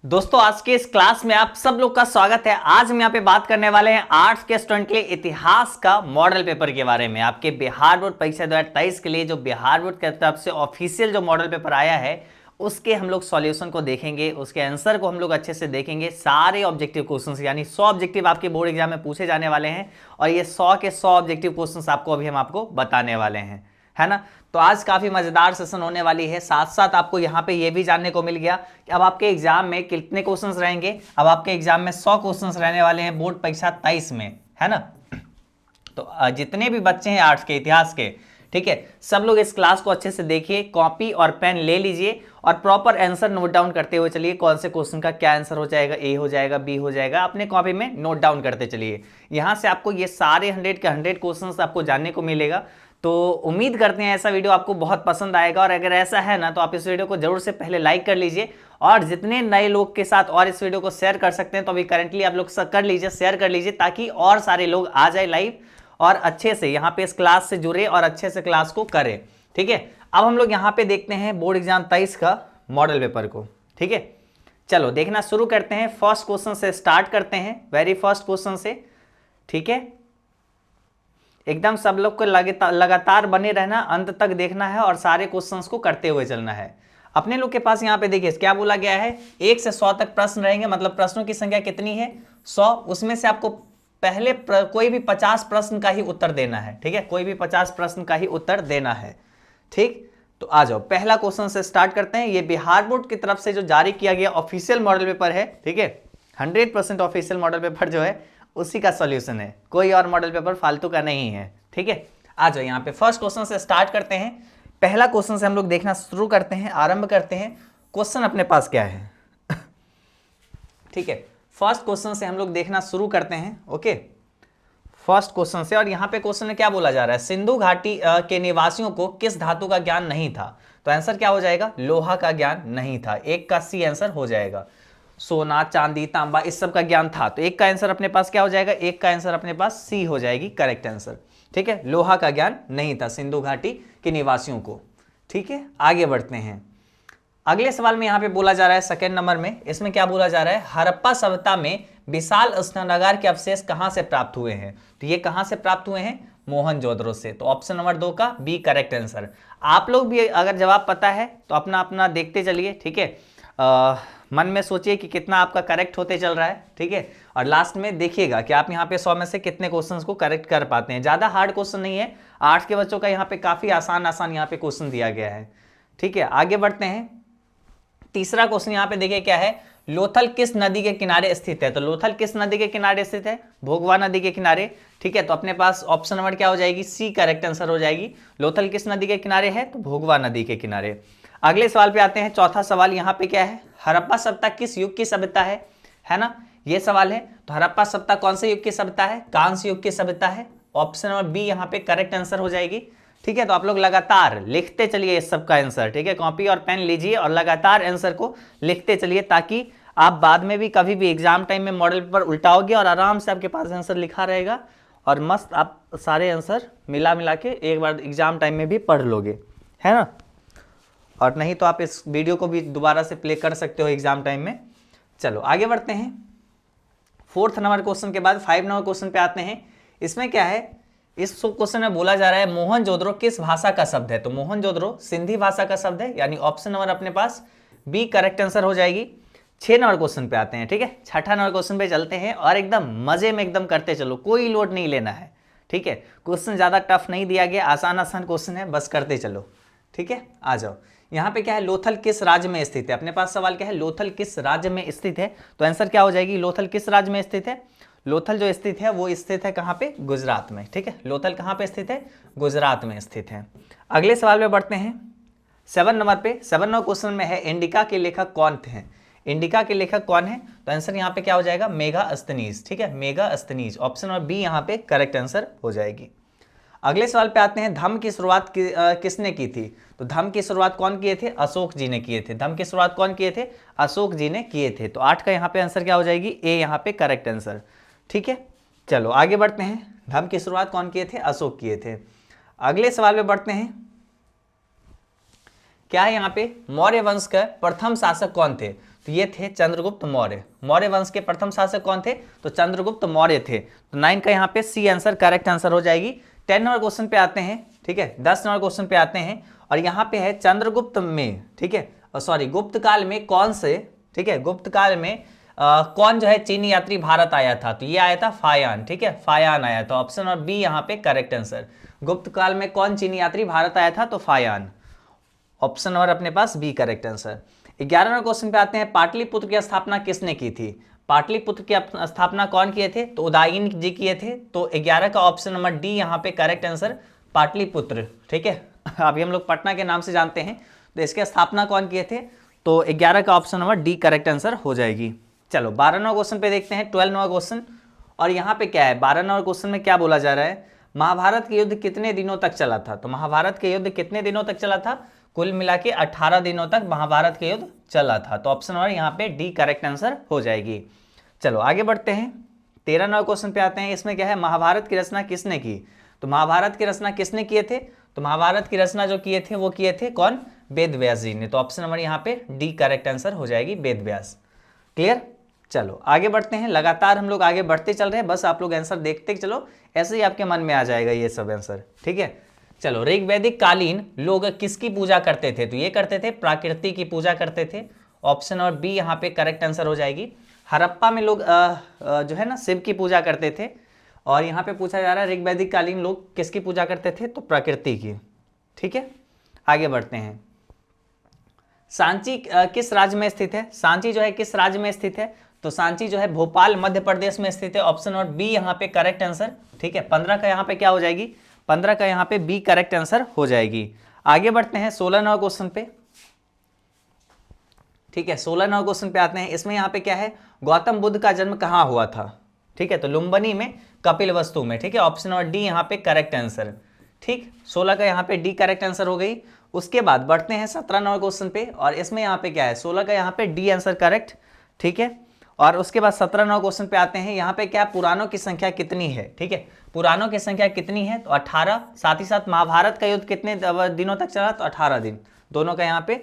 दोस्तों आज के इस क्लास में आप सब लोग का स्वागत है। आज हम यहाँ पे बात करने वाले हैं आर्ट्स के स्टूडेंट के लिए इतिहास का मॉडल पेपर के बारे में। आपके बिहार बोर्ड परीक्षा 2023 के लिए जो बिहार बोर्ड की तरफ से ऑफिशियल जो मॉडल पेपर आया है उसके हम लोग सॉल्यूशन को देखेंगे, उसके आंसर को हम लोग अच्छे से देखेंगे। सारे ऑब्जेक्टिव क्वेश्चंस यानी 100 ऑब्जेक्टिव आपके बोर्ड एग्जाम में पूछे जाने वाले हैं और ये 100 के 100 ऑब्जेक्टिव क्वेश्चंस आपको अभी हम आपको बताने वाले हैं, है ना। तो आज काफी मजेदार सेशन होने वाली है। साथ साथ आपको यहाँ पे ये भी जानने को मिल गया कि अब आपके एग्जाम में कितने क्वेश्चंस रहेंगे। अब आपके एग्जाम में 100 क्वेश्चंस रहने वाले हैं बोर्ड परीक्षा 23 में, है ना। तो जितने भी बच्चे हैं आर्ट्स के इतिहास के, ठीक है, सब लोग इस क्लास को अच्छे से देखिए, कॉपी और पेन ले लीजिए और प्रॉपर आंसर नोट डाउन करते हुए चलिए। कौन से क्वेश्चन का क्या आंसर हो जाएगा, ए हो जाएगा, बी हो जाएगा, अपने कॉपी में नोट डाउन करते चलिए। यहाँ से आपको ये सारे 100 के 100 क्वेश्चन आपको जानने को मिलेगा। तो उम्मीद करते हैं ऐसा वीडियो आपको बहुत पसंद आएगा और अगर ऐसा है ना तो आप इस वीडियो को जरूर से पहले लाइक कर लीजिए और जितने नए लोग के साथ और इस वीडियो को शेयर कर सकते हैं तो अभी करंटली आप लोग कर लीजिए, शेयर कर लीजिए ताकि और सारे लोग आ जाए लाइव और अच्छे से यहाँ पे इस क्लास से जुड़े और अच्छे से क्लास को करें, ठीक है। अब हम लोग यहाँ पे देखते हैं बोर्ड एग्जाम 23 का मॉडल पेपर को, ठीक है। चलो देखना शुरू करते हैं। फर्स्ट क्वेश्चन से स्टार्ट करते हैं, वेरी फर्स्ट क्वेश्चन से, ठीक है। एकदम सब लोग को लगातार बने रहना, अंत तक देखना है और सारे क्वेश्चंस को करते हुए चलना है। अपने लोग के पास यहाँ पे देखिए क्या बोला गया है, 1 से 100 तक प्रश्न रहेंगे, मतलब प्रश्नों की संख्या कितनी है 100। उसमें से आपको पहले कोई भी 50 प्रश्न का ही उत्तर देना है, ठीक है, कोई भी 50 प्रश्न का ही उत्तर देना है, ठीक। तो आ जाओ पहला क्वेश्चन से स्टार्ट करते हैं। ये बिहार बोर्ड की तरफ से जो जारी किया गया ऑफिशियल मॉडल पेपर है, ठीक है, 100% ऑफिशियल मॉडल पेपर जो है उसी का सॉल्यूशन है, कोई और मॉडल पेपर फालतू का नहीं है, ठीक है। आ जाओ यहाँ पे फर्स्ट क्वेश्चन से स्टार्ट करते हैं। पहला क्वेश्चन से हम लोग देखना शुरू करते हैं, आरंभ करते हैं। क्वेश्चन अपने पास क्या है ठीक है, फर्स्ट क्वेश्चन से हम लोग देखना शुरू करते हैं, ओके। फर्स्ट क्वेश्चन से, और यहाँ पे क्वेश्चन में क्या बोला जा रहा है, सिंधु घाटी के निवासियों को किस धातु का ज्ञान नहीं था। तो आंसर क्या हो जाएगा, लोहा का ज्ञान नहीं था। एक का सी आंसर हो जाएगा। सोना, चांदी, तांबा इस सब का ज्ञान था, तो एक का आंसर अपने पास क्या हो जाएगा, एक का आंसर अपने पास सी हो जाएगी करेक्ट आंसर, ठीक है। लोहा का ज्ञान नहीं था सिंधु घाटी के निवासियों को, ठीक है। आगे बढ़ते हैं। अगले सवाल में यहाँ पे बोला जा रहा है सेकंड नंबर में, इसमें क्या बोला जा रहा है, हड़प्पा सभ्यता में विशाल स्नानागार के अवशेष कहां से प्राप्त हुए हैं। तो ये कहां से प्राप्त हुए हैं, मोहनजोदड़ो से। तो ऑप्शन नंबर 2 का बी करेक्ट आंसर। आप लोग भी अगर जवाब पता है तो अपना अपना देखते चलिए, ठीक है। मन में सोचिए कि कितना आपका करेक्ट होते चल रहा है, ठीक है। और लास्ट में देखिएगा कि आप यहाँ पे 100 में से कितने क्वेश्चंस को करेक्ट कर पाते हैं। ज़्यादा हार्ड क्वेश्चन नहीं है, आर्ट्स के बच्चों का यहाँ पे काफ़ी आसान आसान यहाँ पे क्वेश्चन दिया गया है, ठीक है। आगे बढ़ते हैं। तीसरा क्वेश्चन यहाँ पे देखिए क्या है, लोथल किस नदी के किनारे स्थित है। तो लोथल किस नदी के किनारे स्थित है, भोगवा नदी के किनारे, ठीक है। तो अपने पास ऑप्शन नंबर क्या हो जाएगी, सी करेक्ट आंसर हो जाएगी। लोथल किस नदी के किनारे है, तो भोगवा नदी के किनारे। अगले सवाल पे आते हैं। चौथा सवाल यहाँ पे क्या है, हड़प्पा सभ्यता किस युग की सभ्यता है ना, ये सवाल है। तो हड़प्पा सभ्यता कौन से युग की सभ्यता है, कांस्य युग की सभ्यता है। ऑप्शन नंबर बी यहाँ पे करेक्ट आंसर हो जाएगी, ठीक है। तो आप लोग लगातार लिखते चलिए इस सब का आंसर, ठीक है। कॉपी और पेन लीजिए और लगातार आंसर को लिखते चलिए ताकि आप बाद में भी कभी भी एग्जाम टाइम में मॉडल पेपर उल्टाओगे और आराम से आपके पास आंसर लिखा रहेगा और मस्त आप सारे आंसर मिला मिला के एक बार एग्जाम टाइम में भी पढ़ लोगे, है ना। और नहीं तो आप इस वीडियो को भी दोबारा से प्ले कर सकते हो एग्जाम टाइम में। चलो आगे बढ़ते हैं। 4th नंबर क्वेश्चन के बाद 5 नंबर क्वेश्चन पे आते हैं। इसमें क्या है, इस क्वेश्चन में बोला जा रहा है मोहनजोदड़ो किस भाषा का शब्द है। तो मोहनजोदड़ो सिंधी भाषा का शब्द है, यानी ऑप्शन नंबर अपने पास बी करेक्ट आंसर हो जाएगी। 6 नंबर क्वेश्चन पे आते हैं, ठीक है। छठा नंबर क्वेश्चन पे चलते हैं और एकदम मजे में एकदम करते चलो, कोई लोड नहीं लेना है, ठीक है। क्वेश्चन ज्यादा टफ नहीं दिया गया, आसान आसान क्वेश्चन है, बस करते चलो, ठीक है। आ जाओ यहाँ पे क्या है, लोथल किस राज्य में स्थित है। अपने पास सवाल क्या है, लोथल किस राज्य में स्थित है। तो आंसर क्या हो जाएगी, लोथल किस राज्य में स्थित है। लोथल जो स्थित है वो स्थित है कहाँ पे, गुजरात में, ठीक है। लोथल कहाँ पे स्थित है, गुजरात में स्थित है। अगले सवाल में बढ़ते हैं 7 नंबर पे। 7 नंबर क्वेश्चन में है इंडिका के लेखक कौन थे। इंडिका के लेखक कौन है। तो आंसर यहाँ पे क्या हो जाएगा, मेगास्थनीज, ठीक है, मेगास्थनीज। ऑप्शन नंबर बी यहाँ पे करेक्ट आंसर हो जाएगी। अगले सवाल पे आते हैं, धम्म की शुरुआत किसने की थी। तो धम्म की शुरुआत कौन किए थे, अशोक जी ने किए थे। धम्म की शुरुआत कौन किए थे, अशोक जी ने किए थे। तो 8 का यहाँ पे आंसर क्या हो जाएगी, ए यहाँ पे करेक्ट आंसर, ठीक है। चलो आगे बढ़ते हैं। धम्म की शुरुआत कौन किए थे, अशोक किए थे। अगले सवाल में बढ़ते हैं। क्या है यहाँ पे, मौर्य वंश का प्रथम शासक कौन थे। तो ये थे चंद्रगुप्त मौर्य। मौर्य वंश के प्रथम शासक कौन थे? तो चंद्रगुप्त मौर्य थे। तो 9 का यहाँ पे सी आंसर करेक्ट आंसर हो जाएगी। 10 नंबर क्वेश्चन पे आते हैं, ठीक है, 10 नंबर क्वेश्चन पे आते हैं और यहाँ पे है चंद्रगुप्त में, ठीक है, सॉरी गुप्त काल में कौन से, ठीक है, गुप्त काल में कौन जो है चीनी यात्री भारत आया था? तो ये आया था फायान, ठीक है, फायान आया था। ऑप्शन और बी यहाँ पे करेक्ट आंसर। गुप्त काल में कौन चीनी यात्री भारत आया था? तो फायान। ऑप्शन और अपने पास B correct answer. 11 number question पे आते हैं, पाटलिपुत्र की स्थापना किसने की थी? पाटलिपुत्र की स्थापना कौन किए थे? तो उदयन जी किए थे। तो 11 का ऑप्शन नंबर डी यहाँ पे करेक्ट आंसर, पाटलिपुत्र, ठीक है। अभी हम लोग पटना के नाम से जानते हैं, तो इसके स्थापना कौन किए थे? तो 11 का option number D correct answer हो जाएगी। चलो 12 नंबर क्वेश्चन पे देखते हैं, 12 नंबर क्वेश्चन। और यहाँ पे क्या है, 12 नंबर क्वेश्चन में क्या बोला जा रहा है? महाभारत के युद्ध कितने दिनों तक चला था? तो महाभारत के युद्ध कितने दिनों तक चला था? कुल मिला के 18 दिनों तक महाभारत के युद्ध चला था। तो ऑप्शन नंबर यहाँ पे डी करेक्ट आंसर हो जाएगी। चलो आगे बढ़ते हैं, 13 नंबर क्वेश्चन पे आते हैं। इसमें क्या है, महाभारत की रचना किसने की? तो महाभारत की रचना किसने किए थे? तो महाभारत की रचना जो किए थे वो किए थे कौन? वेद व्यास जी ने। तो ऑप्शन नंबर यहाँ पे डी करेक्ट आंसर हो जाएगी, वेद व्यास। क्लियर? चलो आगे बढ़ते हैं, लगातार हम लोग आगे बढ़ते चल रहे हैं, बस आप लोग आंसर देखते चलो, ऐसे ही आपके मन में आ जाएगा ये सब आंसर, ठीक है। चलो ऋग्वैदिक कालीन लोग किसकी पूजा करते थे? तो ये करते थे प्रकृति की पूजा करते थे। ऑप्शन और बी यहाँ पे करेक्ट आंसर हो जाएगी। हड़प्पा में लोग जो है ना शिव की पूजा करते थे, और यहाँ पे पूछा जा रहा है ऋग्वैदिक कालीन लोग किसकी पूजा करते थे? तो प्रकृति की, ठीक है। आगे बढ़ते हैं, सांची किस राज्य में स्थित है? सांची जो है किस राज्य में स्थित है? तो सांची जो है भोपाल मध्य प्रदेश में स्थित है। ऑप्शन और बी यहाँ पे करेक्ट आंसर, ठीक है। 15 का यहाँ पे क्या हो जाएगी? 15 का यहाँ पे बी करेक्ट आंसर हो जाएगी। आगे बढ़ते हैं 16 नंबर क्वेश्चन पे, ठीक है। 16 नंबर क्वेश्चन पे आते हैं। इसमें यहाँ पे क्या है, गौतम बुद्ध का जन्म कहाँ हुआ था? ठीक है, तो लुम्बिनी में, कपिलवस्तु में, ठीक है। ऑप्शन और डी यहाँ पे करेक्ट आंसर, ठीक। 16 का यहाँ पे डी करेक्ट आंसर हो गई। उसके बाद बढ़ते हैं 17 नंबर क्वेश्चन पे, और इसमें यहाँ पे क्या है, 16 का यहाँ पे डी आंसर करेक्ट, ठीक है। और उसके बाद 17 नंबर क्वेश्चन पे आते हैं। यहाँ पे क्या, पुराणों की संख्या कितनी है? ठीक है, पुराणों की संख्या कितनी है? तो 18। साथ ही साथ महाभारत का युद्ध कितने दिनों तक चला? तो 18 दिन। दोनों का यहाँ पे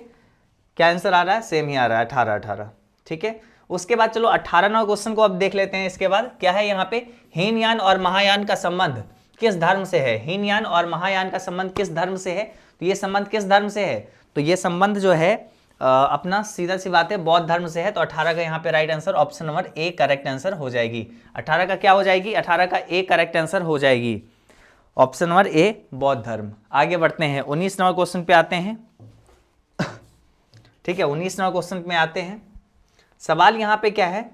क्या आंसर आ रहा है? सेम ही आ रहा है, 18, ठीक है। उसके बाद चलो 18 नंबर क्वेश्चन को अब देख लेते हैं। इसके बाद क्या है, यहाँ पे हीनयान और महायान का संबंध किस धर्म से है? हीनयान और महायान का संबंध किस धर्म से है? तो ये संबंध किस धर्म से है? तो ये संबंध जो है अपना सीधा सी बात है बौद्ध धर्म से है। तो 18 का यहाँ पे right answer option number A correct answer हो जाएगी। 18 का क्या हो जाएगी? 18 का ए करेक्ट आंसर हो जाएगी, ऑप्शन नंबर ए बौद्ध धर्म। आगे बढ़ते हैं 19 नंबर क्वेश्चन पे आते हैं, ठीक है। 19 नंबर क्वेश्चन में आते हैं। सवाल यहाँ पे क्या है,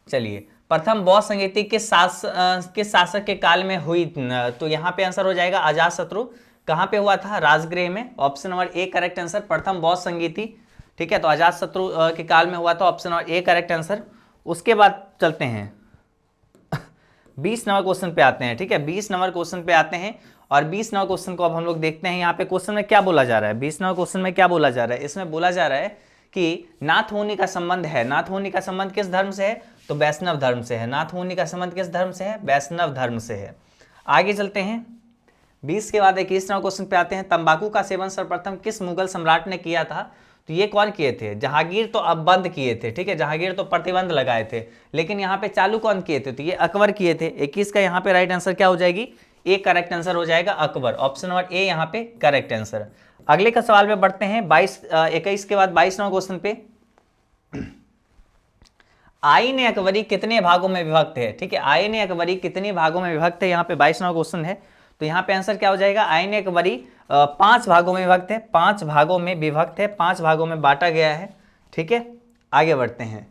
चलिए, प्रथम बौद्ध संगीति किस शासक के काल में हुई? तो यहाँ पे आंसर हो जाएगा अजातशत्रु। कहाँ पे हुआ था? राजगृह में। Option number A correct answer, प्रथम बौद्ध संगीति, ठीक है। तो अजातशत्रु के काल में हुआ था, option number A correct answer. उसके बाद चलते हैं 20 नंबर क्वेश्चन पे आते हैं, ठीक है। 20 नंबर क्वेश्चन पे आते हैं, और 20 नंबर क्वेश्चन को अब हम लोग देखते हैं। यहाँ पे क्वेश्चन में क्या बोला जा रहा है? 20 नंबर क्वेश्चन में क्या बोला जा रहा है? इसमें बोला जा रहा है कि नाथ मुनि का संबंध है। नाथ मुनि का संबंध किस धर्म से है? तो वैष्णव धर्म से है। नाथ मुनि का संबंध किस धर्म से है? वैष्णव धर्म से है। आगे चलते हैं 20 के बाद 21 नंबर क्वेश्चन पे आते हैं। तंबाकू का सेवन सर्वप्रथम किस मुगल सम्राट ने किया था? तो ये कौन किए थे? जहांगीर तो अब बंद किए थे, ठीक है। जहांगीर तो प्रतिबंध लगाए थे, लेकिन यहाँ पे चालू कौन किए थे? तो ये अकबर किए थे। 21 का यहाँ पे राइट आंसर क्या हो जाएगी? ए करेक्ट आंसर हो जाएगा, अकबर। ऑप्शन नंबर ए यहाँ पे करेक्ट आंसर। अगले का सवाल में बढ़ते हैं 21 के बाद 22 नंबर क्वेश्चन पे। आईन अकबरी कितने भागों में विभक्त है? ठीक है, आईन अकबरी कितने भागों में विभक्त है? यहाँ पे 22 नंबर क्वेश्चन है, तो यहाँ पे आंसर क्या हो जाएगा? आईन अकबरी 5 भागों में विभक्त है। 5 भागों में विभक्त है, 5 भागों में बांटा गया है, ठीक है। आगे बढ़ते हैं,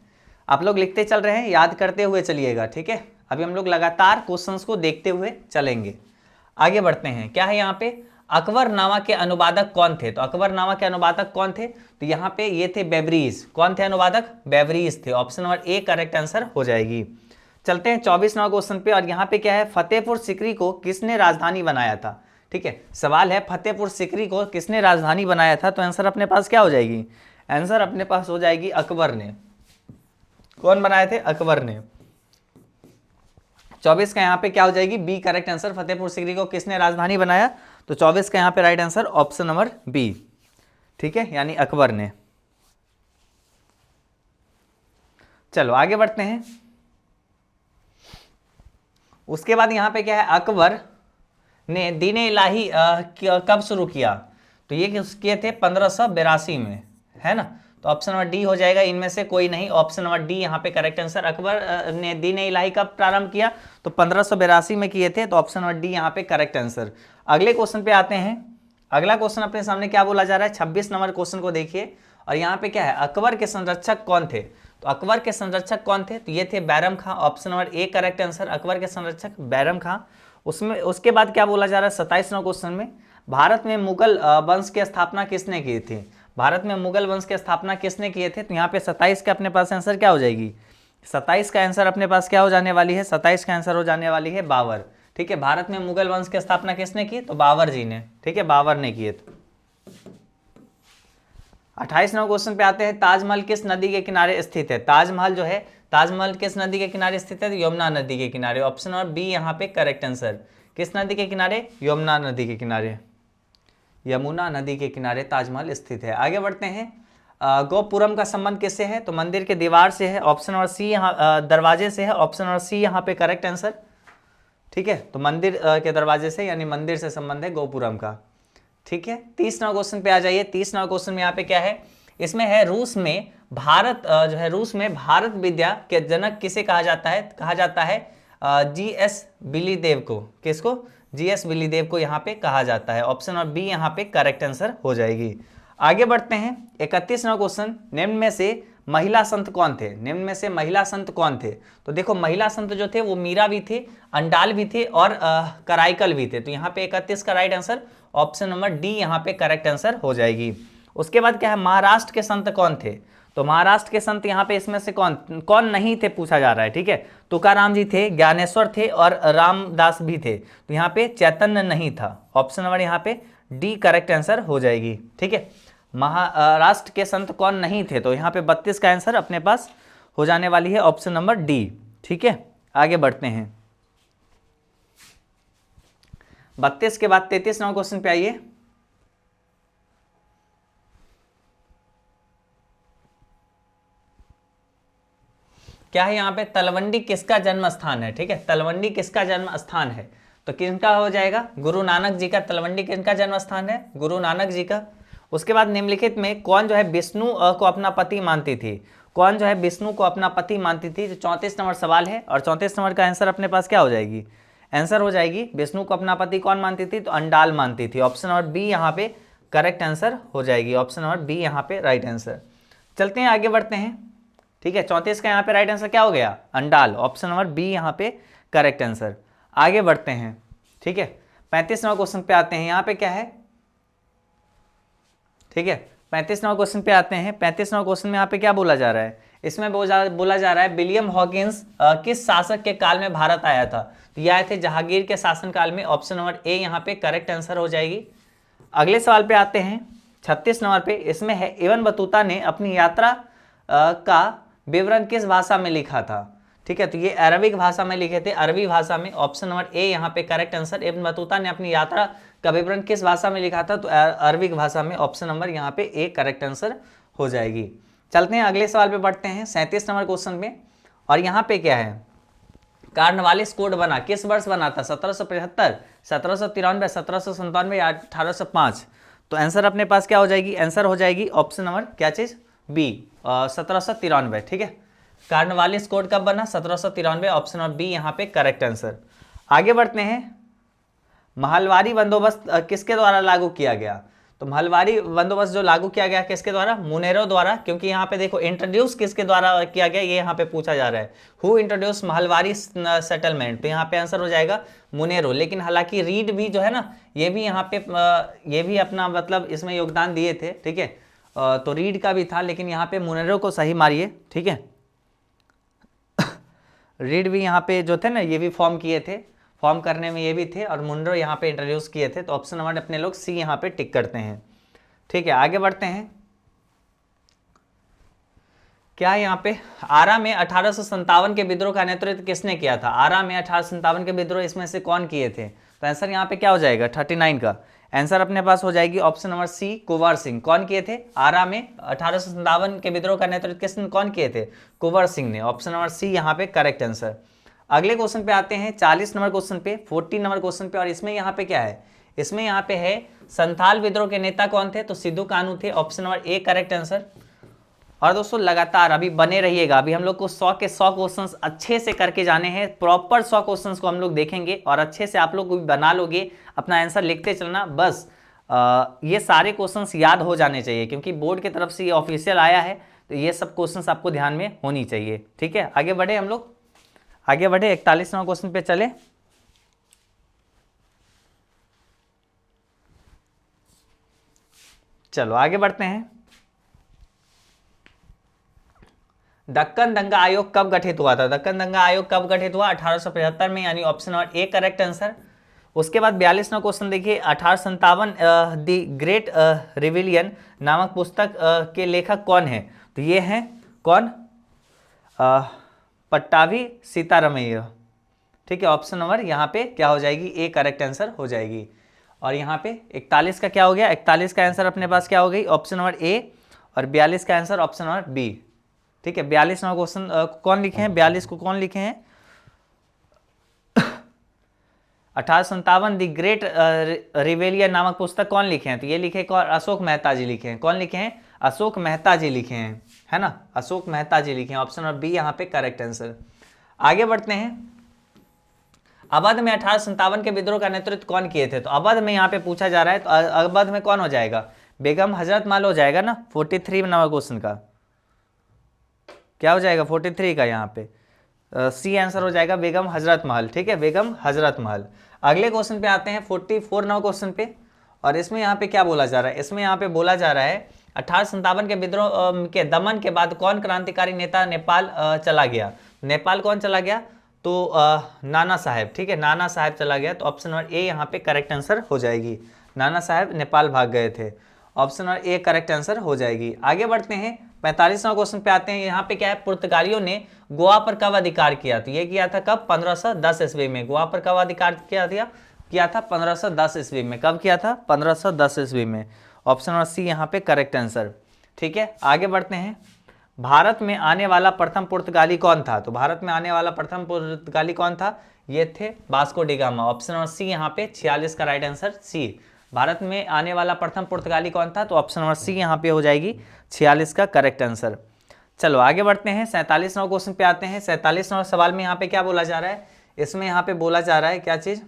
आप लोग लिखते चल रहे हैं, याद करते हुए चलिएगा, ठीक है। अभी हम लोग लगातार क्वेश्चंस को देखते हुए चलेंगे। आगे बढ़ते हैं, क्या है यहाँ पे, अकबरनामा के अनुवादक कौन थे? तो अकबरनामा के अनुवादक कौन थे? तो यहाँ पे ये थे बेवरीज। कौन थे अनुवादक? बेवरीज थे। Option number A correct answer हो जाएगी। चलते हैं 24 नंबर क्वेश्चन पे, और यहाँ पे क्या है, फतेहपुर सिकरी को किसने राजधानी बनाया था? ठीक है, सवाल है फतेहपुर सिकरी को किसने राजधानी बनाया था? तो आंसर अपने पास क्या हो जाएगी? आंसर अपने पास हो जाएगी अकबर ने। कौन बनाए थे? अकबर ने। 24 का यहाँ पे क्या हो जाएगी? B correct answer. Fatehpur Sikri को किसने राजधानी बनाया? तो 24 का यहाँ पे right answer option number B, ठीक है, यानी अकबर ने। चलो आगे बढ़ते हैं। उसके बाद यहाँ पे क्या है, अकबर ने दीन इलाही कब शुरू किया, तो ये किए थे 1582 में, है ना। तो ऑप्शन नंबर डी हो जाएगा, इनमें से कोई नहीं, ऑप्शन नंबर डी यहाँ पे करेक्ट आंसर। अकबर ने दीन इलाही कब प्रारंभ किया, तो 1582 में किए थे, तो ऑप्शन नंबर डी यहाँ पे करेक्ट आंसर। अगले क्वेश्चन पे आते हैं। अगला क्वेश्चन अपने सामने क्या बोला जा रहा है, 26 नंबर क्वेश्चन को देखिए, और यहाँ पे क्या है, अकबर के संरक्षक कौन थे, तो अकबर के संरक्षक कौन थे, तो ये थे Bairam Khan, option number A correct answer, Akbar के संरक्षक बैरम खां। उसमें उसके बाद क्या बोला जा रहा है 27 नंबर क्वेश्चन में, भारत में मुगल वंश की स्थापना किसने की थी, भारत में मुगल वंश की स्थापना किसने किए थे, तो यहाँ पे 27 का अपने पास आंसर क्या हो जाएगी, 27 का आंसर अपने पास क्या हो जाने वाली है, 27 का आंसर हो जाने वाली है बाबर। ठीक है, भारत में मुगल वंश की स्थापना किसने की, तो बाबर जी ने। ठीक है, बाबर ने किए थे। 28 नंबर क्वेश्चन पे आते हैं, ताजमहल किस नदी के किनारे स्थित है, ताजमहल जो है, ताजमहल किस नदी के किनारे स्थित है, तो यमुना नदी के किनारे, ऑप्शन नंबर बी यहाँ पे करेक्ट आंसर। किस नदी के किनारे, यमुना नदी के किनारे, यमुना नदी के किनारे ताजमहल स्थित है। आगे बढ़ते हैं। गोपुरम का संबंध किससे है, तो मंदिर के दीवार से है, ऑप्शन नंबर सी यहाँ दरवाजे से है, ऑप्शन नंबर सी यहाँ पे करेक्ट आंसर। ठीक है, तो मंदिर के दरवाजे से यानी मंदिर से संबंध है गोपुरम का। ठीक है, 30 नंबर क्वेश्चन पे आ जाइए। 30 नंबर क्वेश्चन में यहाँ पे क्या है, इसमें है रूस में भारत जो है, रूस में भारत विद्या के जनक किसे कहा जाता है, कहा जाता है जीएस बिलीदेव को। किसको, जीएस बिलीदेव को यहाँ पे कहा जाता है, ऑप्शन नंबर बी यहाँ पे करेक्ट आंसर हो जाएगी। आगे बढ़ते हैं। 31 नंबर क्वेश्चन, निम्न में से महिला संत कौन थे, निम्न में से महिला संत कौन थे, तो देखो महिला संत जो थे वो मीरा भी थे, अंडाल भी थे और कराइकल भी थे। तो यहाँ पे 31 का right answer option number D यहाँ पे करेक्ट आंसर हो जाएगी। उसके बाद क्या है, महाराष्ट्र के संत कौन थे, तो महाराष्ट्र के संत यहाँ पे इसमें से कौन कौन नहीं थे पूछा जा रहा है। ठीक है, तुकाराम जी थे, ज्ञानेश्वर थे और रामदास भी थे। तो यहाँ पे चैतन्य नहीं था, ऑप्शन नंबर यहाँ पे डी करेक्ट आंसर हो जाएगी। ठीक है, महाराष्ट्र के संत कौन नहीं थे, तो यहाँ पे 32 का आंसर अपने पास हो जाने वाली है, ऑप्शन नंबर डी। ठीक है, आगे बढ़ते हैं। 32 के बाद 33 नंबर क्वेश्चन पे आइए। क्या है यहाँ पे, तलवंडी किसका जन्म स्थान है। ठीक है, तलवंडी किसका जन्म स्थान है, तो किनका हो जाएगा, गुरु नानक जी का। तलवंडी किनका जन्म स्थान है, गुरु नानक जी का। उसके बाद निम्नलिखित में कौन जो है विष्णु को अपना पति मानती थी, कौन जो है विष्णु को अपना पति मानती थी, जो 34 नंबर सवाल है, और 34 नंबर का आंसर अपने पास क्या हो जाएगी, आंसर हो जाएगी विष्णु को अपना पति कौन मानती थी, तो अंडाल मानती थी, ऑप्शन नंबर बी यहाँ पे करेक्ट आंसर हो जाएगी, ऑप्शन नंबर बी यहाँ पे राइट आंसर। चलते हैं आगे बढ़ते हैं। ठीक है, 34 का यहाँ पे राइट आंसर क्या हो गया, अंडाल, ऑप्शन नंबर बी यहाँ पे करेक्ट आंसर। आगे बढ़ते हैं। ठीक है, 35 नंबर क्वेश्चन पे आते हैं। यहाँ पे क्या है, ठीक है, 35 नंबर क्वेश्चन पे आते हैं। 35 नंबर क्वेश्चन में यहाँ पे क्या बोला जा रहा है, इसमें बोला जा रहा है विलियम हॉकिंस किस शासक के काल में भारत आया था, तो ये आए थे जहांगीर के शासन काल में, ऑप्शन नंबर ए यहाँ पे करेक्ट आंसर हो जाएगी। अगले सवाल पे आते हैं 36 नंबर पे। इसमें है इब्न बतूता ने अपनी यात्रा का विवरण किस भाषा में लिखा था। ठीक है, तो ये अरबिक भाषा में लिखे थे, अरबी भाषा में, ऑप्शन नंबर ए यहाँ पे करेक्ट आंसर। इब्न बतूता ने अपनी यात्रा का विवरण किस भाषा में लिखा था, तो अरबिक भाषा में, ऑप्शन नंबर यहाँ पे ए करेक्ट आंसर हो जाएगी। चलते हैं अगले सवाल पे बढ़ते हैं 37 नंबर क्वेश्चन में। और यहाँ पे क्या है, कार्नवालिस कोड बना किस वर्ष बना था, 1775, 1793, 1797 या 1805। तो आंसर अपने पास क्या हो जाएगी, आंसर हो जाएगी ऑप्शन नंबर क्या चीज, बी 1793। ठीक है, कार्नवालिस कोड कब बना, 1793, ऑप्शन नंबर बी यहाँ पे करेक्ट आंसर। आगे बढ़ते हैं। महलवारी बंदोबस्त किसके द्वारा लागू किया गया, तो महलवारी बंदोबस्त जो लागू किया गया किसके द्वारा, मुनेरो द्वारा। क्योंकि यहाँ पे देखो इंट्रोड्यूस किसके द्वारा किया गया, ये यहाँ पे पूछा जा रहा है, हु इंट्रोड्यूस महलवारी सेटलमेंट, तो यहाँ पे आंसर हो जाएगा मुनेरो। लेकिन हालांकि रीड भी जो है ना, ये भी यहाँ पे ये भी अपना मतलब इसमें योगदान दिए थे। ठीक है, तो रीड का भी था, लेकिन यहाँ पे मुनेरो को सही मारिए। ठीक है, रीड भी यहाँ पे जो थे ना, ये भी फॉर्म किए थे, फॉर्म करने में ये भी थे, और मुनरो यहाँ पे इंट्रोड्यूस किए थे। तो ऑप्शन नंबर अपने लोग सी यहाँ पे टिक करते हैं। ठीक है, आगे बढ़ते हैं। क्या है यहाँ पे, आरा में 1857 के विद्रोह का नेतृत्व किसने किया था, आरा में 1857 के विद्रोह इसमें से कौन किए थे, तो आंसर यहाँ पे क्या हो जाएगा 39 का, आंसर अपने पास हो जाएगी ऑप्शन नंबर सी, कुंवर सिंह। कौन किए थे? आरा में 1857 के विद्रोह का नेतृत्व किसने कौन किए थे? कुंवर सिंह ने। ऑप्शन नंबर सी यहाँ पे करेक्ट आंसर। अगले क्वेश्चन पे आते हैं, 40 नंबर क्वेश्चन पे, 14 नंबर क्वेश्चन पे, और इसमें यहाँ पे क्या है? इसमें यहाँ पे है संथाल विद्रोह के नेता कौन थे? तो सिद्धू कान्हू थे। Option number A correct answer. और दोस्तों लगातार अभी बने रहिएगा, अभी हम लोग को 100 के 100 क्वेश्चंस अच्छे से करके जाने हैं, प्रॉपर 100 क्वेश्चंस को हम लोग देखेंगे और अच्छे से आप लोग भी बना लोगे, अपना आंसर लिखते चलना। बस ये सारे क्वेश्चंस याद हो जाने चाहिए, क्योंकि बोर्ड की तरफ से ये ऑफिशियल आया है, तो ये सब क्वेश्चंस आपको ध्यान में होनी चाहिए। ठीक है, आगे बढ़े हम लोग, आगे बढ़े 41 नंबर क्वेश्चन पे चले। चलो आगे बढ़ते हैं। दक्कन दंगा आयोग कब गठित हुआ था? दक्कन दंगा आयोग कब गठित हुआ? 1875 में, यानी option number A correct answer. उसके बाद 42वां क्वेश्चन देखिए, 1857 द ग्रेट रिविलियन नामक पुस्तक के लेखक कौन है? तो ये हैं कौन? पट्टाभी सीतारामैया। ठीक है, ऑप्शन नंबर यहाँ पे क्या हो जाएगी? ए करेक्ट आंसर हो जाएगी। और यहाँ पे 41 का क्या हो गया? 41 का आंसर अपने पास क्या हो गई? ऑप्शन नंबर ए, और 42 का आंसर ऑप्शन नंबर बी। ठीक है, 42 नंबर क्वेश्चन कौन लिखे हैं? 42 को कौन लिखे हैं? 1857 द ग्रेट रिवेलियन नामक पुस्तक कौन लिखे हैं? तो ये लिखे कौन? अशोक मेहता जी लिखे हैं। कौन लिखे हैं? अशोक मेहता जी लिखे हैं, है ना, अशोक मेहता जी लिखे हैं। ऑप्शन नंबर बी यहाँ पे करेक्ट आंसर। आगे बढ़ते हैं। अवध में 1857 के विद्रोह का नेतृत्व कौन किए थे? तो अवध में यहाँ पे पूछा जा रहा है, तो अवध में कौन हो जाएगा? बेगम हजरत महल हो जाएगा ना। 43 नंबर क्वेश्चन का क्या हो जाएगा? 43 का यहाँ पे सी आंसर हो जाएगा, बेगम हजरत महल। ठीक है, बेगम हजरत महल। अगले क्वेश्चन पे आते हैं, 44 नंबर क्वेश्चन पे, और इसमें यहाँ पे क्या बोला जा रहा है? इसमें यहाँ पे बोला जा रहा है 1857 के विद्रोह के दमन के बाद कौन क्रांतिकारी नेता नेपाल चला गया? नेपाल कौन चला गया? तो नाना साहेब। ठीक है, नाना साहेब चला गया, तो ऑप्शन नंबर ए यहाँ पे करेक्ट आंसर हो जाएगी। नाना साहेब नेपाल भाग गए थे, option number A correct answer हो जाएगी। आगे बढ़ते हैं, 45वां क्वेश्चन पे आते हैं। यहाँ पे क्या है? पुर्तगालियों ने गोवा पर कब अधिकार किया? तो ये किया था कब? 1510 ईस्वी में। गोवा पर कब अधिकार किया था? 1510 ईस्वी में। कब किया था? 1510 ईस्वी में। ऑप्शन नंबर सी यहाँ पे करेक्ट आंसर। ठीक है, आगे बढ़ते हैं। भारत में आने वाला प्रथम पुर्तगाली कौन था? तो भारत में आने वाला प्रथम पुर्तगाली कौन था? ये थे Vasco da Gama. Option number C यहाँ पे 46 का राइट आंसर सी। भारत में आने वाला प्रथम पुर्तगाली कौन था? तो ऑप्शन नंबर सी यहाँ पे हो जाएगी 46 का करेक्ट आंसर। चलो आगे बढ़ते हैं, 47 नंबर क्वेश्चन पे आते हैं। 47 नंबर सवाल में यहाँ पे क्या बोला जा रहा है? इसमें यहाँ पे बोला जा रहा है क्या चीज?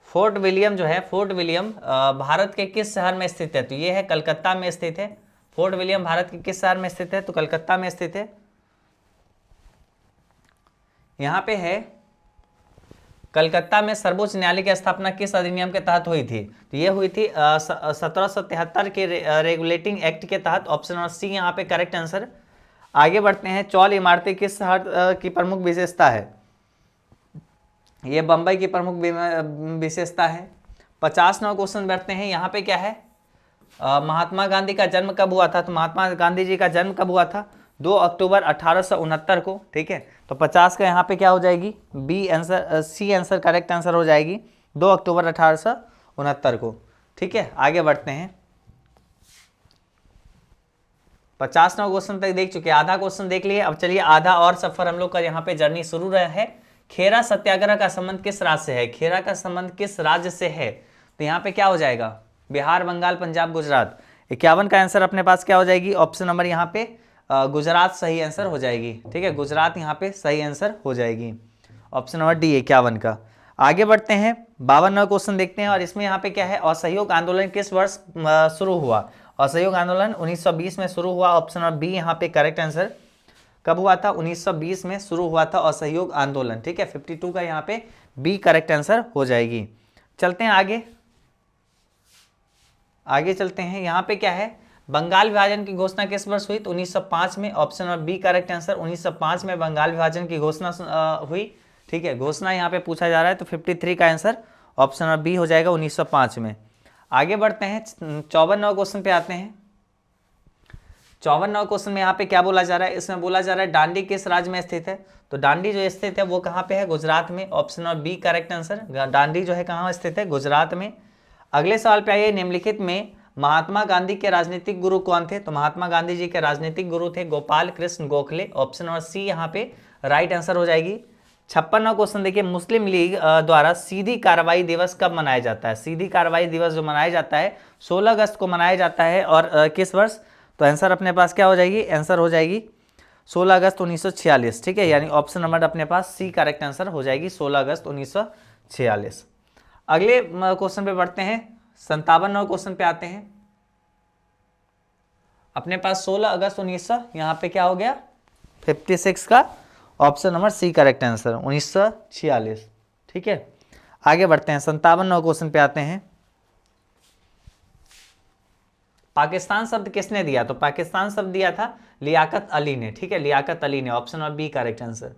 फोर्ट विलियम जो है, फोर्ट विलियम भारत के किस शहर में स्थित है? तो ये है कलकत्ता में स्थित है। फोर्ट विलियम भारत के किस शहर में स्थित है? तो कलकत्ता में स्थित है। यहाँ पे है कलकत्ता में सर्वोच्च न्यायालय की स्थापना किस अधिनियम के तहत हुई थी? तो ये हुई थी 1773 के रेगुलेटिंग एक्ट के तहत। ऑप्शन नंबर सी यहाँ पे करेक्ट आंसर। आगे बढ़ते हैं, चौल इमारतें किस शहर की प्रमुख विशेषता है? ये बंबई की प्रमुख विशेषता है। 50 नंबर क्वेश्चन बढ़ते हैं। यहाँ पे क्या है? महात्मा गांधी का जन्म कब हुआ था? तो महात्मा गांधी जी का जन्म कब हुआ था? 2 अक्टूबर 1869 को। ठीक है, तो 50 का यहाँ पे क्या हो जाएगी? B answer, C answer correct answer हो जाएगी, 2 अक्टूबर 1869 को। ठीक है, आगे बढ़ते हैं। 50 नंबर क्वेश्चन तक देख चुके, आधा क्वेश्चन देख लिए। अब चलिए आधा और सफर हम लोग का यहाँ पे जर्नी शुरू रहा है। खेरा सत्याग्रह का संबंध किस राज्य से है? खेरा का संबंध किस राज्य से है? तो यहाँ पे क्या हो जाएगा? बिहार, बंगाल, पंजाब, गुजरात। 51 का आंसर अपने पास क्या हो जाएगी? ऑप्शन नंबर यहाँ पे गुजरात सही आंसर हो जाएगी। ठीक है, गुजरात यहाँ पे सही आंसर हो जाएगी, ऑप्शन नंबर डी 51 का। आगे बढ़ते हैं, 52वां क्वेश्चन देखते हैं, और इसमें यहाँ पे क्या है? असहयोग आंदोलन किस वर्ष शुरू हुआ? असहयोग आंदोलन 1920 में शुरू हुआ। ऑप्शन नंबर बी यहाँ पे करेक्ट आंसर। कब हुआ था? 1920 में शुरू हुआ था असहयोग आंदोलन। ठीक है, 52 का यहाँ पे बी करेक्ट आंसर हो जाएगी। चलते हैं आगे, आगे चलते हैं। यहाँ पे क्या है? बंगाल विभाजन की घोषणा किस वर्ष हुई? तो 1905 में। Option number B correct answer. 1905 में बंगाल विभाजन की घोषणा हुई। ठीक है, घोषणा यहाँ पे पूछा जा रहा है, तो 53 का आंसर ऑप्शन नंबर बी हो जाएगा, 1905 में। आगे बढ़ते हैं, 54वां क्वेश्चन पे आते हैं। 54वां क्वेश्चन में यहाँ पे क्या बोला जा रहा है? इसमें बोला जा रहा है डांडी किस राज्य में स्थित है? तो डांडी जो स्थित है वो कहाँ पे है? गुजरात में। Option number B correct answer. Dandi जो है कहाँ स्थित है? गुजरात में। अगले सवाल पे आइए, निम्नलिखित में महात्मा गांधी के राजनीतिक गुरु कौन थे? तो महात्मा गांधी जी के राजनीतिक गुरु थे Gopal Krishna Gokhale. Option number C यहाँ पे राइट आंसर हो जाएगी। 56वां क्वेश्चन देखिए, मुस्लिम लीग द्वारा सीधी कार्रवाई दिवस कब मनाया जाता है? सीधी कार्रवाई दिवस जो मनाया जाता है 16 अगस्त को मनाया जाता है, और किस वर्ष? तो आंसर अपने पास क्या हो जाएगी? आंसर हो जाएगी 16 अगस्त 1946। ठीक है, यानी ऑप्शन नंबर अपने पास सी करेक्ट आंसर हो जाएगी 16 अगस्त 1946। अगले क्वेश्चन पे बढ़ते हैं, 57वां क्वेश्चन पे आते हैं। अपने पास 16 अगस्त 1900 यहाँ पे क्या हो गया? 56 का option number C correct answer 1946। ठीक है, आगे बढ़ते हैं, 57वां क्वेश्चन पे आते हैं। पाकिस्तान शब्द किसने दिया? तो पाकिस्तान शब्द दिया था लियाकत अली ने। ठीक है, लियाकत अली ने, option number B correct answer.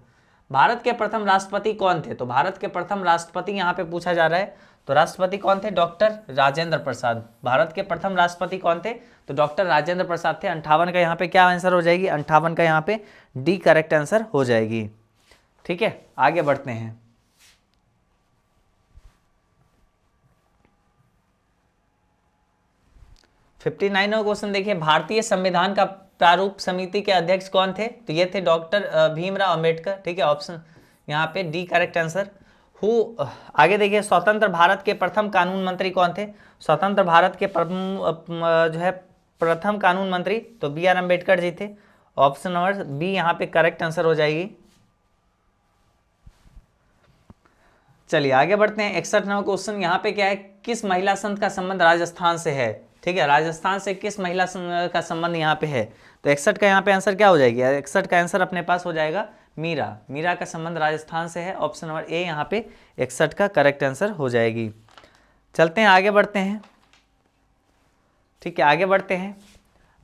Bharat के प्रथम राष्ट्रपति कौन थे? तो भारत के प्रथम राष्ट्रपति यहाँ पे पूछा जा रहा है, तो राष्ट्रपति कौन थे? डॉक्टर राजेंद्र प्रसाद। भारत के प्रथम राष्ट्रपति कौन थे? तो डॉक्टर राजेंद्र प्रसाद थे। 58 का यहाँ पे क्या आंसर हो जाएगी? 58 का यहाँ पे डी करेक्ट आंसर हो जाएगी। ठीक है, आगे बढ़ते हैं। फिफ्टी 59वां क्वेश्चन देखिए, भारतीय संविधान का प्रारूप समिति के अध्यक्ष कौन थे? तो ये थे डॉक्टर भीमराव अंबेडकर। ठीक है, ऑप्शन यहाँ पे डी करेक्ट आंसर। आगे देखिए, स्वतंत्र भारत के प्रथम कानून मंत्री कौन थे? स्वतंत्र भारत के जो है प्रथम कानून मंत्री, तो बी आर अम्बेडकर जी थे। ऑप्शन नंबर बी यहाँ पे करेक्ट आंसर हो जाएगी। चलिए आगे बढ़ते हैं, 61वां क्वेश्चन यहाँ पे क्या है? किस महिला संत का संबंध राजस्थान से है? ठीक है, राजस्थान से किस महिला का संबंध यहाँ पे है? तो 61 का यहाँ पे आंसर क्या हो जाएगी? 61 का आंसर अपने पास हो जाएगा मीरा। मीरा का संबंध राजस्थान से है। ऑप्शन नंबर ए यहाँ पे 61 का करेक्ट आंसर हो जाएगी। चलते हैं, आगे बढ़ते हैं। ठीक है, आगे बढ़ते हैं।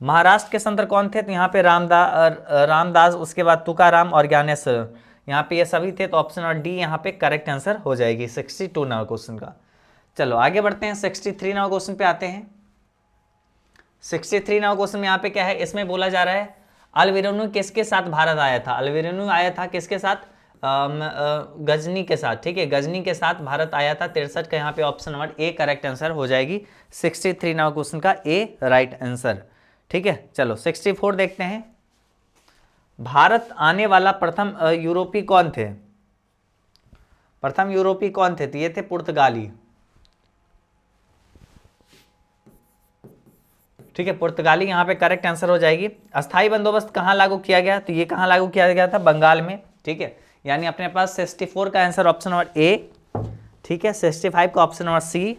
महाराष्ट्र के संत कौन थे? तो यहाँ पे रामदास, उसके बाद तुकाराम और ज्ञानेश्वर, यहाँ पे ये सभी थे। तो ऑप्शन नंबर डी यहाँ पे करेक्ट आंसर हो जाएगी 62वां क्वेश्चन का। चलो आगे बढ़ते हैं, 63वां क्वेश्चन पे आते हैं। 63वां क्वेश्चन में यहाँ पे क्या है? इसमें बोला जा रहा है अल्वीरानो किसके साथ भारत आया था? अल्वीरानो आया था किसके साथ? गजनी के साथ। ठीक है, गजनी के साथ भारत आया था। 63 का यहाँ पे option number A correct answer हो जाएगी 63वां क्वेश्चन का ए राइट आंसर। ठीक है, चलो 64 देखते हैं। भारत आने वाला प्रथम यूरोपीय कौन थे? प्रथम यूरोपीय कौन थे? तो ये थे पुर्तगाली। ठीक है, पुर्तगाली यहाँ पे करेक्ट आंसर हो जाएगी। अस्थाई बंदोबस्त कहाँ लागू किया गया? तो ये कहाँ लागू किया गया था? बंगाल में। ठीक है, यानी अपने पास 64 का आंसर ऑप्शन नंबर ए। ठीक है, 65 का ऑप्शन नंबर सी।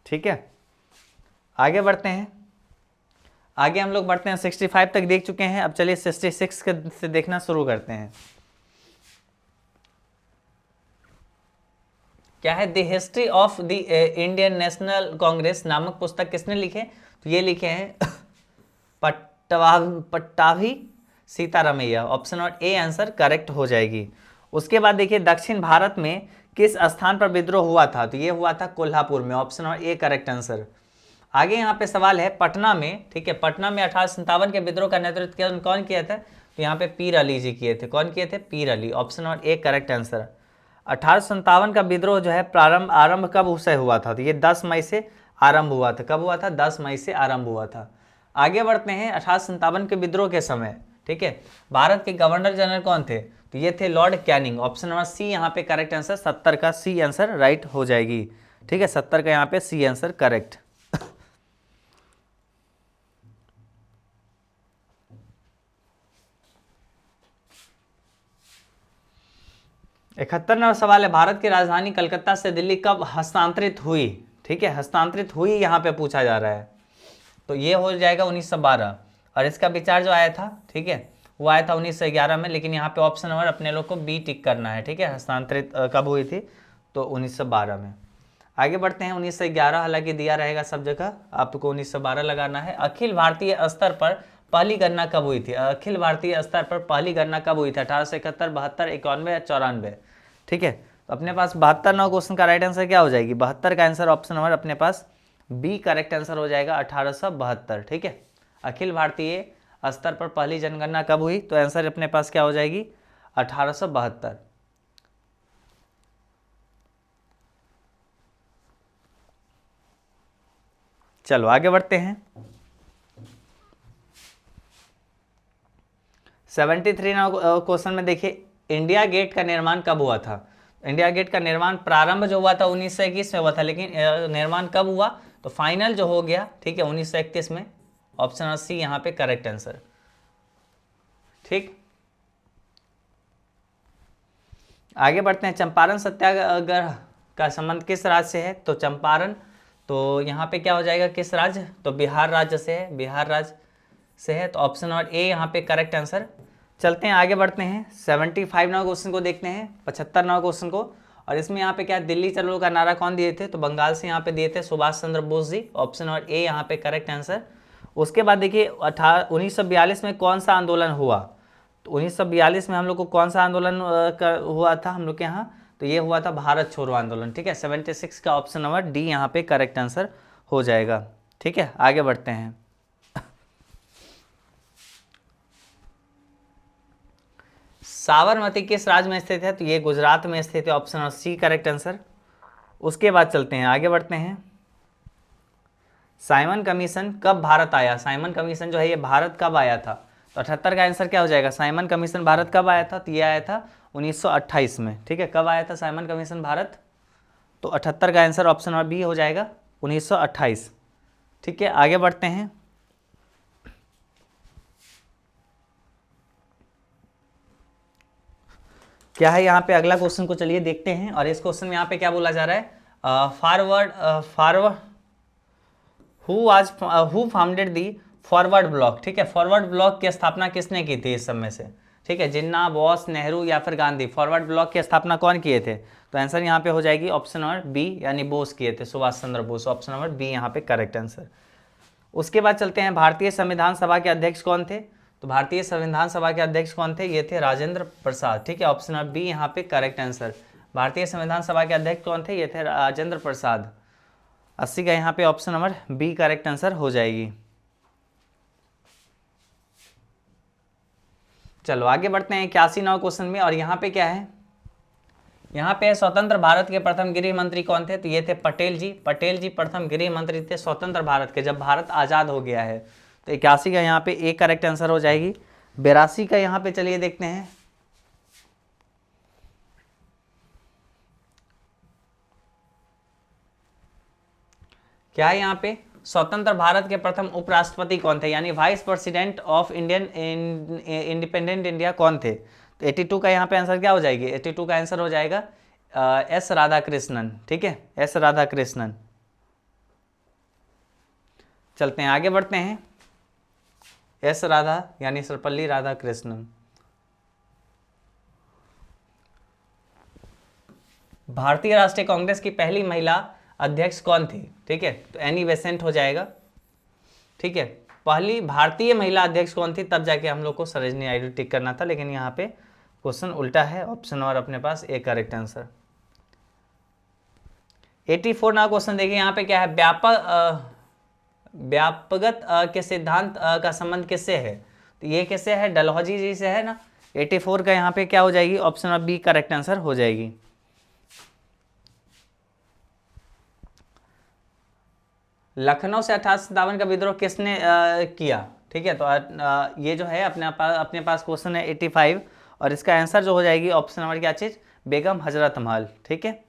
ठीक है, आगे बढ़ते हैं। आगे हम लोग बढ़ते हैं, 65 तक देख चुके हैं। अब चलिए 66 से देखना शुरू करते हैं। क्या है? The history of the Indian national Congress नामक पुस्तक किसने लिखे? तो ये लिखे हैं Pattabhi Sitaramayya. Option number A answer correct हो जाएगी। उसके बाद देखिए, दक्षिण भारत में किस स्थान पर विद्रोह हुआ था? तो ये हुआ था कोल्हापुर में। Option number A correct answer. आगे यहाँ पे सवाल है पटना में। ठीक है, पटना में 1857 के विद्रोह का नेतृत्व कौन किया था? तो यहाँ पे पीर अली जी किए थे। कौन किए थे? पीर Ali. Option number A correct answer. 1857 का विद्रोह जो है आरंभ कब उससे हुआ था? तो ये 10 मई से आरंभ हुआ था। कब हुआ था? 10 मई से आरंभ हुआ था। आगे बढ़ते हैं, 1857 के विद्रोह के समय, ठीक है, भारत के गवर्नर जनरल कौन थे? तो ये थे Lord Canning. Option number C यहाँ पे करेक्ट आंसर, 70 का सी आंसर राइट हो जाएगी। ठीक है, 70 का यहाँ पे सी आंसर करेक्ट। 71वां सवाल है, भारत की राजधानी कलकत्ता से दिल्ली कब हस्तांतरित हुई? ठीक है, हस्तांतरित हुई यहाँ पे पूछा जा रहा है। तो ये हो जाएगा 1912। और इसका विचार जो आया था, ठीक है, वो आया था 1911 में। लेकिन यहाँ पे ऑप्शन नंबर अपने लोग को बी टिक करना है। ठीक है, हस्तांतरित कब हुई थी? तो 1912 में। आगे बढ़ते हैं, 1911 हालांकि दिया रहेगा सब जगह, आपको 1912 लगाना है। अखिल भारतीय स्तर पर पहली गणना कब हुई थी? अखिल भारतीय स्तर पर पहली गणना कब हुई थी? 1871, 72, 91 या 94? ठीक है, तो अपने पास 72वां क्वेश्चन का राइट आंसर क्या हो जाएगी? 72 का आंसर ऑप्शन नंबर अपने पास बी करेक्ट आंसर हो जाएगा 1872। ठीक है, अखिल भारतीय स्तर पर पहली जनगणना कब हुई? तो आंसर अपने पास क्या हो जाएगी? 1872। चलो आगे बढ़ते हैं। 73 क्वेश्चन में देखिए, इंडिया गेट का निर्माण कब हुआ था? इंडिया गेट का निर्माण प्रारंभ जो हुआ था 1921 में हुआ था, लेकिन निर्माण कब हुआ? तो फाइनल जो हो गया, ठीक है, 1931 में। ऑप्शन सी यहाँ पे करेक्ट आंसर। ठीक, आगे बढ़ते हैं। चंपारण सत्याग्रह का संबंध किस राज्य से है? तो चंपारण, तो यहाँ पे क्या हो जाएगा, किस राज्य? तो बिहार राज्य से है, बिहार राज्य से है। तो ऑप्शन और ए यहाँ पे करेक्ट आंसर। चलते हैं आगे बढ़ते हैं। 75 नंबर क्वेश्चन को देखते हैं, 75 नंबर क्वेश्चन को। और इसमें यहाँ पे क्या, दिल्ली चलो का नारा कौन दिए थे? तो बंगाल से यहाँ पे दिए थे सुभाष चंद्र बोस जी। ऑप्शन और ए यहाँ पे करेक्ट आंसर। उसके बाद देखिए 1942 में कौन सा आंदोलन हुआ? तो 1942 में हम लोग को कौन सा आंदोलन हुआ था हम लोग के यहाँ? तो ये हुआ था भारत छोड़ो आंदोलन। ठीक है, 76 का ऑप्शन नंबर डी यहाँ पे करेक्ट आंसर हो जाएगा। ठीक है, आगे बढ़ते हैं। साबरमती किस राज्य में स्थित है? तो ये गुजरात में स्थित है। ऑप्शन और सी करेक्ट आंसर। उसके बाद चलते हैं, आगे बढ़ते हैं। साइमन कमीशन कब भारत आया? साइमन कमीशन जो है ये भारत कब आया था? तो 78 का आंसर क्या हो जाएगा? साइमन कमीशन भारत कब आया था? तो ये आया था 1928 में। ठीक है, कब आया था साइमन कमीशन भारत? तो 78 का आंसर ऑप्शन और बी हो जाएगा, 1928। ठीक है, आगे बढ़ते हैं। क्या है यहाँ पे अगला क्वेश्चन को चलिए देखते हैं। और इस क्वेश्चन में यहाँ पे क्या बोला जा रहा है? Forward who founded the forward block. ठीक है, फॉरवर्ड ब्लॉक की स्थापना किसने की थी इस समय से? ठीक है, जिन्ना, बोस, नेहरू या फिर गांधी, फॉरवर्ड ब्लॉक की स्थापना कौन किए थे? तो आंसर यहाँ पे हो जाएगी ऑप्शन नंबर बी, यानी बोस किए थे, Subhash Chandra Bose. Option number B यहाँ पे करेक्ट आंसर। उसके बाद चलते हैं, भारतीय संविधान सभा के अध्यक्ष कौन थे? तो भारतीय संविधान सभा के अध्यक्ष कौन थे? ये थे राजेंद्र प्रसाद। ठीक है, ऑप्शन नंबर बी यहाँ पे करेक्ट आंसर। भारतीय संविधान सभा के अध्यक्ष कौन थे? ये थे राजेंद्र प्रसाद। 80 का यहाँ पे option number B correct answer हो जाएगी। चलो आगे बढ़ते हैं 81 नंबर क्वेश्चन में। और यहाँ पे क्या है, यहाँ पे स्वतंत्र भारत के प्रथम गृह मंत्री कौन थे? तो ये थे पटेल जी। पटेल जी प्रथम गृह मंत्री थे स्वतंत्र भारत के, जब भारत आज़ाद हो गया है। तो 81 का यहाँ पे ए करेक्ट आंसर हो जाएगी। 82 का यहाँ पे चलिए देखते हैं। क्या है यहाँ पे, स्वतंत्र भारत के प्रथम उपराष्ट्रपति कौन थे, यानी vice president of independent India कौन थे? तो 82 का यहाँ पे आंसर क्या हो जाएगी? 82 का आंसर हो जाएगा एस राधाकृष्णन। ठीक है, एस राधाकृष्णन। चलते हैं आगे बढ़ते हैं। एस राधा यानी सर्वपल्ली राधाकृष्णन। भारतीय राष्ट्रीय कांग्रेस की पहली महिला अध्यक्ष कौन थी? ठीक है, तो एनी बेसेंट हो जाएगा। ठीक है, पहली भारतीय महिला अध्यक्ष कौन थी, तब जाके हम लोग को सरोजिनी नायडू टिक करना था, लेकिन यहाँ पे क्वेश्चन उल्टा है। ऑप्शन और अपने पास ए करेक्ट आंसर। 84 ना क्वेश्चन देखिए, यहाँ पे क्या है, व्यापकत के सिद्धांत का संबंध किससे है? तो ये किससे है? डलहौजी जी से है ना। 84 का यहाँ पे क्या हो जाएगी? ऑप्शन और बी करेक्ट आंसर हो जाएगी। लखनऊ से 1857 का विद्रोह किसने किया? ठीक है, तो ये जो है अपने पास क्वेश्चन है 85, और इसका आंसर जो हो जाएगी ऑप्शन नंबर क्या चीज़? बेगम हजरत महल। ठीक है,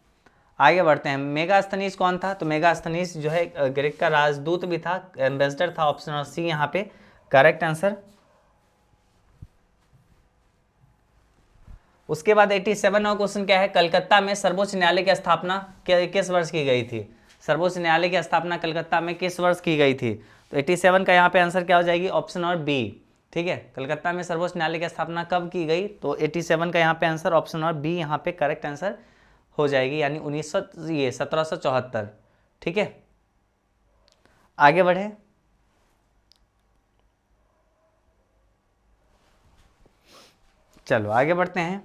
आगे बढ़ते हैं। मेगास्थनीज कौन था? तो मेगास्थनीज जो है ग्रीक का राजदूत भी था, एम्बेसडर था। ऑप्शन नंबर सी यहाँ पे करेक्ट आंसर। उसके बाद 87 नंबर क्वेश्चन क्या है, कलकत्ता में सर्वोच्च न्यायालय की स्थापना किस वर्ष की गई थी? सर्वोच्च न्यायालय की स्थापना कलकत्ता में किस वर्ष की गई थी? तो 87 का यहाँ पे आंसर क्या हो जाएगी? ऑप्शन और बी। ठीक है, कलकत्ता में सर्वोच्च न्यायालय की स्थापना कब की गई? तो 87 का यहाँ पे आंसर ऑप्शन और बी यहाँ पे करेक्ट आंसर हो जाएगी, यानी 1774। ठीक है, आगे बढ़े। चलो आगे बढ़ते हैं।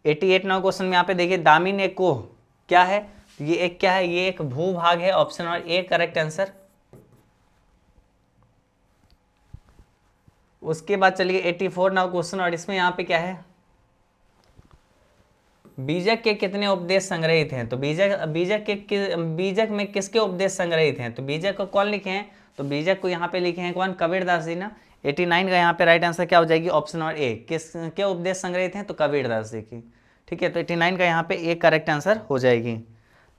88 नंबर क्वेश्चन में यहाँ पे देखिए, दामिन एक कोह क्या है? ये एक क्या है? ये एक भूभाग है। ऑप्शन और ए करेक्ट आंसर। उसके बाद चलिए 84 नंबर क्वेश्चन, और इसमें यहाँ पे क्या है, बीजक के कितने उपदेश संग्रहित हैं? तो बीजक में किसके उपदेश संग्रहित हैं? तो बीजक को कौन लिखे हैं? तो बीजक को यहाँ पे लिखे हैं कौन? कबीरदास जी ना। 89 का यहाँ पे राइट आंसर क्या हो जाएगी? ऑप्शन नंबर ए। किसके उपदेश संग्रहित हैं? तो कबीरदास जी की। ठीक है, तो 89 का यहाँ पे ए करेक्ट आंसर हो जाएगी।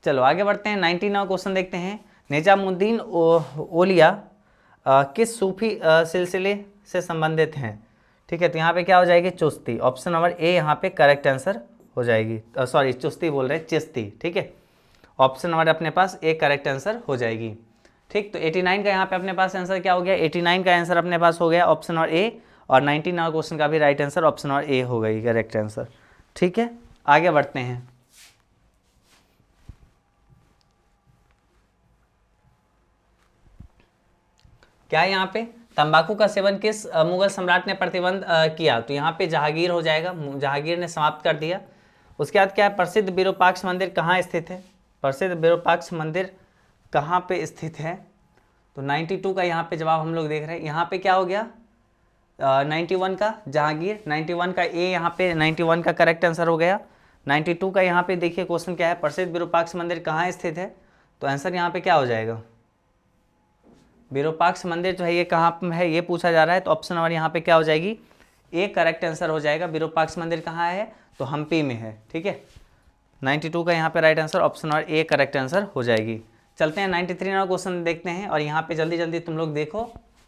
चलो आगे बढ़ते हैं, 99वां क्वेश्चन देखते हैं। निजामुद्दीन औलिया किस सूफी सिलसिले से संबंधित हैं? ठीक है, तो यहाँ पे क्या हो जाएगी? चिश्ती। ऑप्शन नंबर ए यहाँ पे करेक्ट आंसर हो जाएगी। सॉरी, चिश्ती बोल रहे हैं, चिश्ती। ठीक है, ऑप्शन नंबर अपने पास ए करेक्ट आंसर हो जाएगी। ठीक, तो 89 का यहाँ पे अपने पास आंसर क्या हो गया? 89 का आंसर अपने पास हो गया ऑप्शन नंबर ए, और 99 क्वेश्चन का भी राइट आंसर ऑप्शन नंबर ए हो गई करेक्ट आंसर। ठीक है, आगे बढ़ते हैं। क्या है यहाँ पे? तंबाकू का सेवन किस मुगल सम्राट ने प्रतिबंध किया? तो यहाँ पे जहांगीर हो जाएगा, जहांगीर ने समाप्त कर दिया। उसके बाद क्या है? प्रसिद्ध विरूपाक्ष मंदिर कहाँ स्थित है? प्रसिद्ध विरूपाक्ष मंदिर कहाँ पे स्थित है? तो 92 का यहाँ पे जवाब हम लोग देख रहे हैं। यहाँ पे क्या हो गया? 91 का जहांगीर, 91 का ए यहाँ पे 91 का करेक्ट आंसर हो गया। 92 का यहाँ पे देखिए क्वेश्चन क्या है? प्रसिद्ध विरूपाक्ष मंदिर कहाँ स्थित है? तो आंसर यहाँ पे क्या हो जाएगा? विरूपाक्ष मंदिर जो है ये कहाँ पे है ये पूछा जा रहा है, तो ऑप्शन नंबर यहाँ पे क्या हो जाएगी? ए करेक्ट आंसर हो जाएगा। विरूपाक्ष मंदिर कहाँ है? तो हम्पी में है। ठीक है, 92 का यहाँ पे right answer option number A correct answer हो जाएगी। चलते हैं 93 नंबर क्वेश्चन देखते हैं, और यहाँ पे जल्दी जल्दी तुम लोग देखो।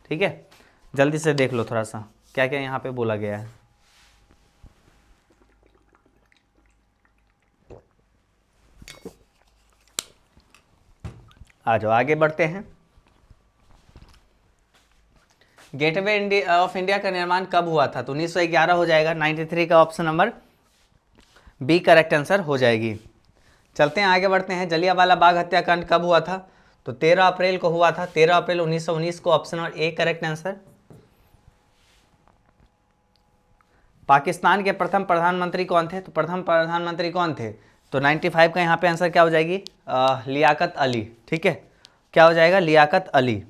ठीक है, जल्दी से देख लो थोड़ा सा क्या क्या यहाँ पे बोला गया है। आ जाओ आगे बढ़ते हैं। गेटवे ऑफ इंडिया का निर्माण कब हुआ था? तो 1911 हो जाएगा। 93 का option number B correct answer हो जाएगी। चलते हैं आगे बढ़ते हैं। जलियांवाला बाग हत्याकांड कब हुआ था? तो 13 अप्रैल को हुआ था, 13 अप्रैल 1919 को। Option number A correct answer. Pakistan के प्रथम प्रधानमंत्री कौन थे? तो प्रथम प्रधानमंत्री कौन थे? तो 95 का यहाँ पे आंसर क्या हो जाएगी? लियाकत अली। ठीक है, क्या हो जाएगा? लियाकत अली।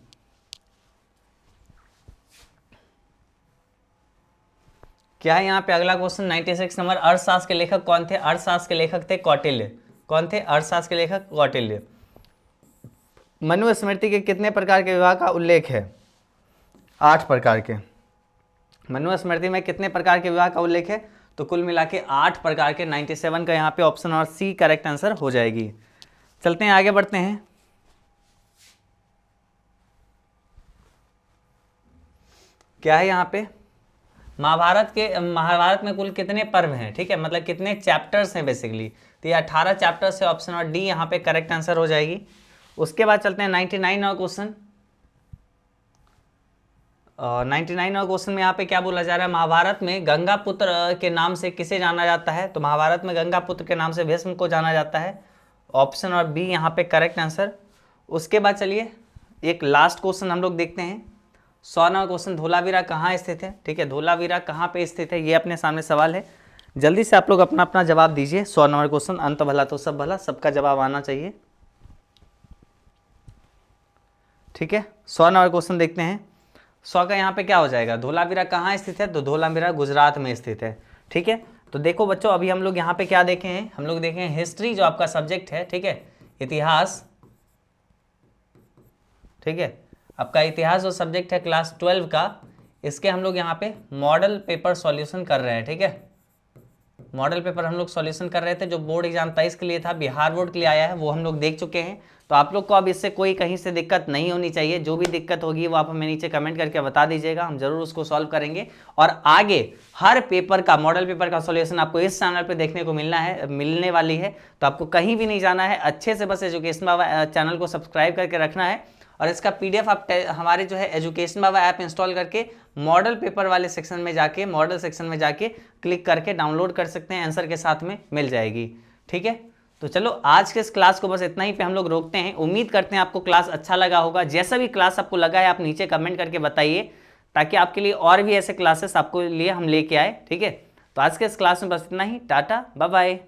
क्या है यहाँ पे अगला क्वेश्चन 96 नंबर? अर्थशास्त्र के लेखक कौन थे? अर्थशास्त्र के लेखक थे कौटिल्य। कौन थे? अर्थशास्त्र के लेखक कौटिल्य। मनुस्मृति के कितने प्रकार के विवाह का उल्लेख है? 8 प्रकार के। मनुस्मृति में कितने प्रकार के विवाह का उल्लेख है? तो कुल मिला के 8 प्रकार के। 97 का यहाँ पे option number C correct answer हो जाएगी। चलते हैं आगे बढ़ते हैं। क्या है यहाँ पे? महाभारत में कुल कितने पर्व हैं? ठीक है, मतलब कितने चैप्टर्स हैं बेसिकली? तो ये 18 चैप्टर्स है। ऑप्शन नंबर डी यहाँ पे करेक्ट आंसर हो जाएगी। उसके बाद चलते हैं 99 और क्वेश्चन। 99 और क्वेश्चन में यहाँ पे क्या बोला जा रहा है? महाभारत में गंगा पुत्र के नाम से किसे जाना जाता है? तो महाभारत में गंगा पुत्र के नाम से भीष्म को जाना जाता है। ऑप्शन नंबर बी यहाँ पे करेक्ट आंसर। उसके बाद चलिए एक लास्ट क्वेश्चन हम लोग देखते हैं। 100 नंबर क्वेश्चन, धोलावीरा कहाँ स्थित है? ठीक है, धोलावीरा कहाँ पे स्थित है ये अपने सामने सवाल है। जल्दी से आप लोग अपना अपना जवाब दीजिए। 100 नंबर क्वेश्चन, अंत भला तो सब भला, सबका जवाब आना चाहिए। ठीक है, 100 नंबर क्वेश्चन देखते हैं। 100 का यहाँ पे क्या हो जाएगा? धोलावीरा कहाँ स्थित है? तो धोलावीरा गुजरात में स्थित है। ठीक है, तो देखो बच्चों अभी हम लोग यहाँ पे क्या देखे हैं? हम लोग देखे हैं हिस्ट्री जो आपका सब्जेक्ट है। ठीक है, इतिहास। ठीक है, आपका इतिहास जो सब्जेक्ट है क्लास 12 का, इसके हम लोग यहाँ पे मॉडल पेपर सॉल्यूशन कर रहे हैं। ठीक है, मॉडल पेपर हम लोग सॉल्यूशन कर रहे थे जो बोर्ड एग्जाम 23 के लिए था, बिहार बोर्ड के लिए आया है, वो हम लोग देख चुके हैं। तो आप लोग को अब इससे कोई कहीं से दिक्कत नहीं होनी चाहिए। जो भी दिक्कत होगी वो आप हमें नीचे कमेंट करके बता दीजिएगा, हम जरूर उसको सॉल्व करेंगे। और आगे हर पेपर का, मॉडल पेपर का सॉल्यूशन आपको इस चैनल पे देखने को मिलने वाली है। तो आपको कहीं भी नहीं जाना है, अच्छे से बस एजुकेशन बाबा चैनल को सब्सक्राइब करके रखना है। और इसका PDF आप हमारे जो है एजुकेशन बाबा ऐप इंस्टॉल करके मॉडल पेपर वाले सेक्शन में जाके, मॉडल सेक्शन में जाके क्लिक करके डाउनलोड कर सकते हैं, आंसर के साथ में मिल जाएगी। ठीक है, तो चलो आज के इस क्लास को बस इतना ही पे हम लोग रोकते हैं। उम्मीद करते हैं आपको क्लास अच्छा लगा होगा। जैसा भी क्लास आपको लगा है आप नीचे कमेंट करके बताइए, ताकि आपके लिए और भी ऐसे क्लासेस आपको लिए हम लेके आए। ठीक है, तो आज के इस क्लास में बस इतना ही। Tata, bye bye.